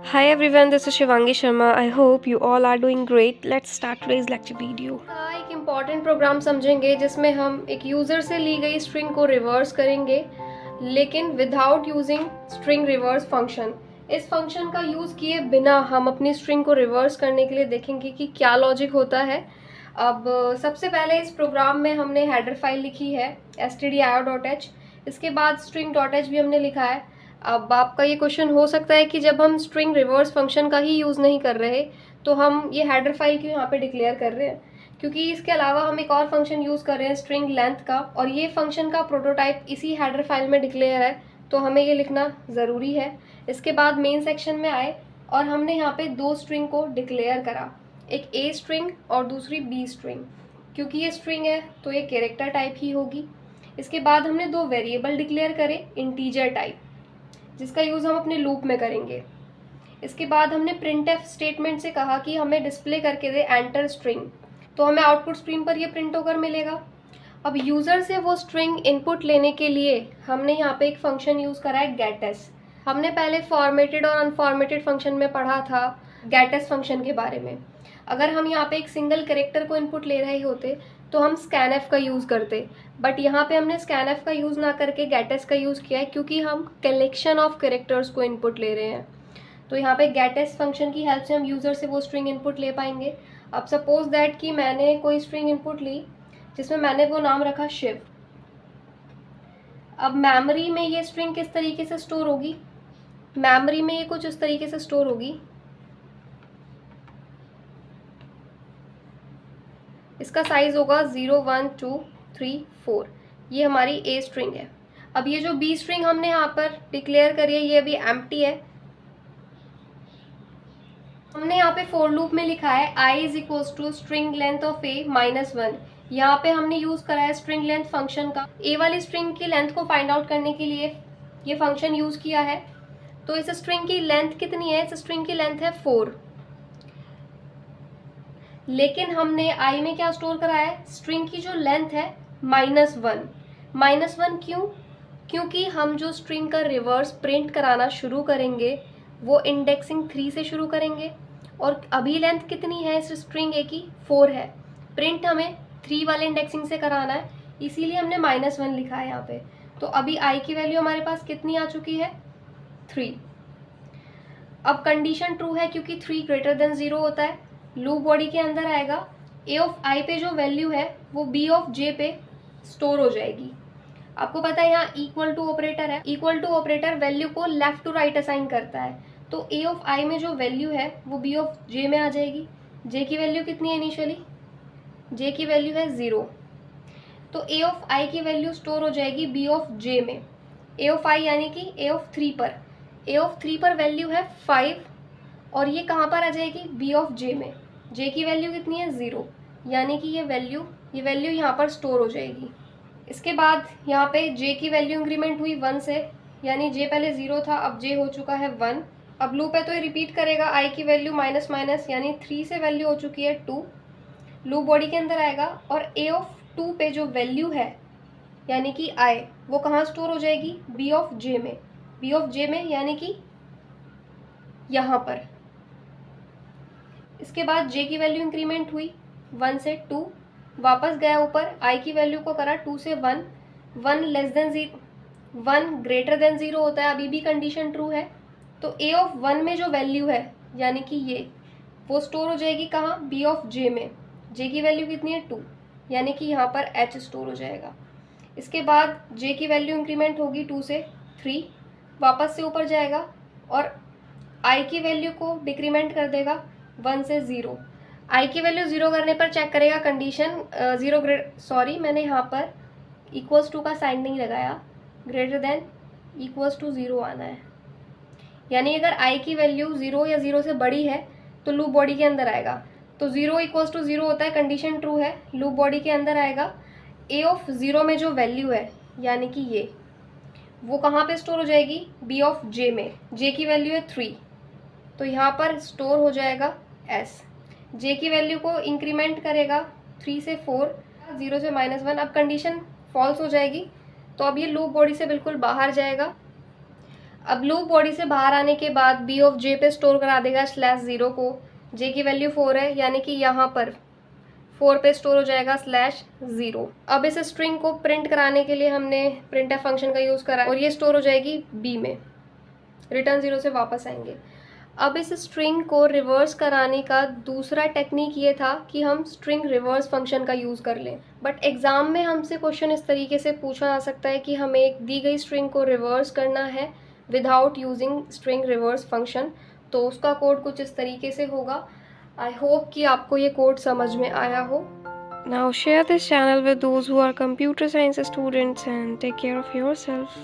Hi everyone, this is Shivangi Sharma. I hope you all are doing great. Let's start today's lecture video. एक important programme समझेंगे जिसमें हम एक user से ली गई स्ट्रिंग को रिवर्स करेंगे, लेकिन without using string reverse function. इस फंक्शन का यूज़ किए बिना हम अपनी स्ट्रिंग को रिवर्स करने के लिए देखेंगे कि क्या लॉजिक होता है। अब सबसे पहले इस प्रोग्राम में हमने हेडर फाइल लिखी है stdio.h, इसके बाद string.h भी हमने लिखा है। अब आपका ये क्वेश्चन हो सकता है कि जब हम स्ट्रिंग रिवर्स फंक्शन का ही यूज़ नहीं कर रहे तो हम ये हेडर फाइल क्यों यहाँ पे डिक्लेयर कर रहे हैं, क्योंकि इसके अलावा हम एक और फंक्शन यूज़ कर रहे हैं स्ट्रिंग लेंथ का, और ये फंक्शन का प्रोटोटाइप इसी हेडर फाइल में डिक्लेयर है, तो हमें ये लिखना ज़रूरी है। इसके बाद मेन सेक्शन में आए और हमने यहाँ पे दो स्ट्रिंग को डिक्लेयर करा, एक ए स्ट्रिंग और दूसरी बी स्ट्रिंग। क्योंकि ये स्ट्रिंग है तो ये कैरेक्टर टाइप ही होगी। इसके बाद हमने दो वेरिएबल डिक्लेयर करे इंटीजर टाइप, जिसका यूज़ हम अपने लूप में करेंगे। इसके बाद हमने प्रिंटफ स्टेटमेंट से कहा कि हमें डिस्प्ले करके दे एंटर स्ट्रिंग, तो हमें आउटपुट स्क्रीन पर ये प्रिंट होकर मिलेगा। अब यूज़र से वो स्ट्रिंग इनपुट लेने के लिए हमने यहाँ पे एक फंक्शन यूज़ करा है गेटस। हमने पहले फॉर्मेटेड और अनफॉर्मेटेड फंक्शन में पढ़ा था गेटस फंक्शन के बारे में। अगर हम यहाँ पे एक सिंगल कैरेक्टर को इनपुट ले रहे होते तो हम स्कैनएफ का यूज़ करते, बट यहाँ पे हमने स्कैनएफ का यूज़ ना करके गेटस का यूज़ किया है, क्योंकि हम कलेक्शन ऑफ कैरेक्टर्स को इनपुट ले रहे हैं। तो यहाँ पे गेटस फंक्शन की हेल्प से हम यूज़र से वो स्ट्रिंग इनपुट ले पाएंगे। अब सपोज दैट कि मैंने कोई स्ट्रिंग इनपुट ली जिसमें मैंने वो नाम रखा शिव। अब मेमोरी में ये स्ट्रिंग किस तरीके से स्टोर होगी, मेमोरी में ये कुछ इस तरीके से स्टोर होगी। इसका साइज होगा 0 1 2 3 4। ये हमारी ए स्ट्रिंग है। अब ये जो बी स्ट्रिंग हमने यहाँ पर डिक्लेयर करी है ये अभी एम्प्टी है। हमने यहाँ पे फोर लूप में लिखा है i is equals to string length of a -1। यहाँ पे हमने यूज करा है स्ट्रिंग लेंथ फंक्शन का। ए वाली स्ट्रिंग की लेंथ को फाइंड आउट करने के लिए ये फंक्शन यूज किया है। तो इस स्ट्रिंग की लेंथ कितनी है, इस स्ट्रिंग की लेंथ है 4, लेकिन हमने i में क्या स्टोर करा है, स्ट्रिंग की जो लेंथ है -1। -1 क्यों, क्योंकि हम जो स्ट्रिंग का रिवर्स प्रिंट कराना शुरू करेंगे वो इंडेक्सिंग 3 से शुरू करेंगे, और अभी लेंथ कितनी है इस स्ट्रिंग ए की, 4 है। प्रिंट हमें 3 वाले इंडेक्सिंग से कराना है, इसीलिए हमने -1 लिखा है यहाँ पे। तो अभी i की वैल्यू हमारे पास कितनी आ चुकी है, 3। अब कंडीशन ट्रू है क्योंकि 3 ग्रेटर देन 0 होता है। लूप बॉडी के अंदर आएगा, a ऑफ i पे जो वैल्यू है वो b ऑफ j पे स्टोर हो जाएगी। आपको पता है यहाँ इक्वल टू ऑपरेटर है, इक्वल टू ऑपरेटर वैल्यू को लेफ्ट टू राइट असाइन करता है। तो a ऑफ i में जो वैल्यू है वो b ऑफ j में आ जाएगी। j की वैल्यू कितनी है इनिशियली, j की वैल्यू है 0, तो a ऑफ i की वैल्यू स्टोर हो जाएगी b ऑफ j में। a ऑफ i यानी कि a ऑफ 3 पर, a ऑफ 3 पर वैल्यू है 5, और ये कहाँ पर आ जाएगी, b ऑफ j में। j की वैल्यू कितनी है 0, यानी कि ये वैल्यू यहाँ पर स्टोर हो जाएगी। इसके बाद यहाँ पे j की वैल्यू इंक्रीमेंट हुई 1 से, यानी j पहले 0 था, अब j हो चुका है 1। अब लूप है तो ये रिपीट करेगा, i की वैल्यू माइनस माइनस यानी 3 से वैल्यू हो चुकी है 2। लूप बॉडी के अंदर आएगा और a ऑफ 2 पे जो वैल्यू है यानी कि i, वो कहाँ स्टोर हो जाएगी, b ऑफ j में। b ऑफ j में यानी कि यहाँ पर। इसके बाद j की वैल्यू इंक्रीमेंट हुई 1 से 2, वापस गया ऊपर, i की वैल्यू को करा 2 से 1, 1 लेस देन 0, 1 ग्रेटर देन 0 होता है, अभी भी कंडीशन ट्रू है। तो a ऑफ 1 में जो वैल्यू है यानी कि ये, वो स्टोर हो जाएगी कहाँ, b ऑफ j में। j की वैल्यू कितनी है 2, यानी कि यहाँ पर h स्टोर हो जाएगा। इसके बाद j की वैल्यू इंक्रीमेंट होगी 2 से 3, वापस से ऊपर जाएगा और i की वैल्यू को डिक्रीमेंट कर देगा 1 से 0। i की वैल्यू 0 करने पर चेक करेगा कंडीशन 0 मैंने यहाँ पर इक्वल्स टू का साइन नहीं लगाया, ग्रेटर देन इक्वल्स टू 0 आना है। यानी अगर i की वैल्यू 0 या 0 से बड़ी है तो लूप बॉडी के अंदर आएगा। तो 0 इक्वल्स टू 0 होता है, कंडीशन ट्रू है, लूप बॉडी के अंदर आएगा। a ऑफ 0 में जो वैल्यू है यानी कि ये, वो कहाँ पे स्टोर हो जाएगी, b ऑफ j में। j की वैल्यू है 3, तो यहाँ पर स्टोर हो जाएगा s। j की वैल्यू को इंक्रीमेंट करेगा 3 से 4, 0 से -1। अब कंडीशन फॉल्स हो जाएगी, तो अब ये लूप बॉडी से बिल्कुल बाहर जाएगा। अब लूप बॉडी से बाहर आने के बाद बी ऑफ जे पे स्टोर करा देगा /0 को। जे की वैल्यू 4 है, यानी कि यहाँ पर 4 पे स्टोर हो जाएगा /0। अब इस स्ट्रिंग को प्रिंट कराने के लिए हमने प्रिंटफ फंक्शन का यूज़ करा और ये स्टोर हो जाएगी बी में। रिटर्न 0 से वापस आएंगे। अब इस स्ट्रिंग को रिवर्स कराने का दूसरा टेक्निक ये था कि हम स्ट्रिंग रिवर्स फंक्शन का यूज़ कर लें। बट एग्ज़ाम में हमसे क्वेश्चन इस तरीके से पूछा जा सकता है कि हमें एक दी गई स्ट्रिंग को रिवर्स करना है without using string reverse function, तो उसका कोड कुछ इस तरीके से होगा। आई होप कि आपको ये कोड समझ में आया हो। Now share this channel with those who are computer science students and take care of yourself.